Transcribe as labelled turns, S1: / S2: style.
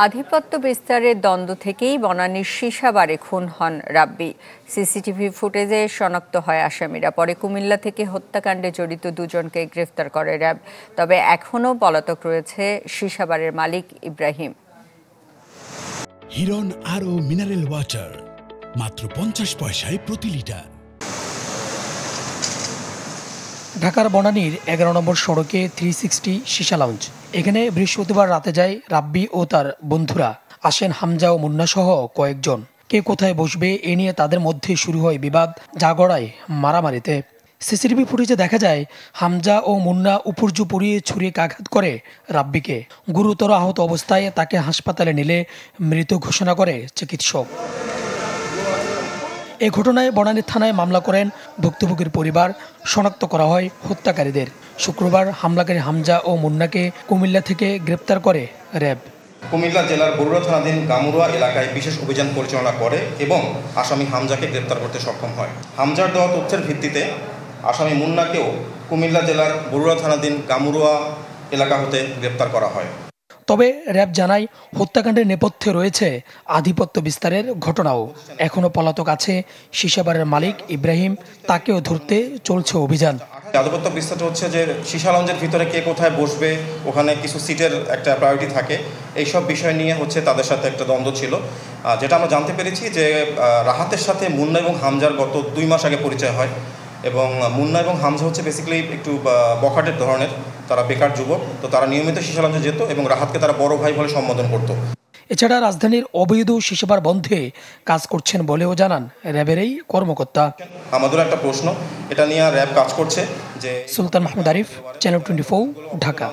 S1: আধিপত্য বিস্তারের দ্বন্দ্ব থেকেই বনানীর সীসাবারে খুন হন রাব্বি। সিসিটিভি ফুটেজে শনাক্ত হয় আসামিরা। পরে কুমিল্লা থেকে হত্যাকাণ্ডে জড়িত দুজনকে গ্রেফতার করে র্যাব। তবে এখনও পলাতক রয়েছে সীসাবারের মালিক ইব্রাহিম।
S2: হিরন আরও মিনারেল ওয়াটার মাত্র 50 পয়সায় প্রতি লিটার।
S3: ঢাকার বনানীর 11 নম্বর সড়কে 360 সীসা লাউঞ্জ। এখানে বৃহস্পতিবার রাতে যায় রাব্বি ও তার বন্ধুরা। আসেন হামজা ও মুন্না সহ কয়েকজন। কে কোথায় বসবে এ নিয়ে তাদের মধ্যে শুরু হয় বিবাদ, যা গড়ায় মারামারিতে। সিসিটিভি ফুটেজে দেখা যায় হামজা ও মুন্না উপর্যু পড়িয়ে ছুরিকাঘাত করে রাব্বিকে। গুরুতর আহত অবস্থায় তাকে হাসপাতালে নিলে মৃত ঘোষণা করে চিকিৎসক। এ ঘটনায় বনানী থানায় মামলা করেন ভুক্তভোগীর পরিবার। শনাক্ত করা হয় হত্যাকারীদের। শুক্রবার হামলাকারী হামজা ও মুন্নাকে কুমিল্লা থেকে গ্রেপ্তার করে র্যাব।
S4: কুমিল্লা জেলার বরুড়া থানাধীন গামুড়া এলাকায় বিশেষ অভিযান পরিচালনা করে এবং আসামি হামজাকে গ্রেপ্তার করতে সক্ষম হয়। হামজার দেওয়া তথ্যের ভিত্তিতে আসামি মুন্নাকেও কুমিল্লা জেলার বরুড়া থানাধীন গামুড়া এলাকা হতে গ্রেপ্তার করা হয়।
S3: তবে র্যাব জানায় হত্যাকাণ্ডের নেপথ্যে রয়েছে আধিপত্য বিস্তারের ঘটনাও। এখনও পলাতক আছে সীসাবারের মালিক ইব্রাহিম। তাকেও ধরতে চলছে অভিযান।
S4: আধিপত্য বিস্তার হচ্ছে যে সীসা লাউঞ্জের ভিতরে কে কোথায় বসবে, ওখানে কিছু সিটের একটা প্রায়োরিটি থাকে। এইসব বিষয় নিয়ে হচ্ছে তাদের সাথে একটা দ্বন্দ্ব ছিল। যেটা আমরা জানতে পেরেছি যে রাহাতের সাথে মুন্না এবং হামজার গত 2 মাস আগে পরিচয় হয় এবং মুন্না এবং হামজা হচ্ছে বেসিক্যালি একটু বখাটের ধরনের। তারা বেকার যুবক, তো তারা নিয়মিত সীসা লাউঞ্জে যেত এবং রাহাতকে তারা বড় ভাই বলে সম্বোধন করত।
S3: এছাড়া রাজধানীর অবৈধ সীসাবার বন্ধে কাজ করছেন বলেও জানান র্যাবের এই কর্মকর্তা।
S4: আমাদের একটা প্রশ্ন, এটা নিয়ে র্যাব কাজ করছে। যে
S3: সুলতান মাহমুদ আরিফ, চ্যানেল 24, ঢাকা।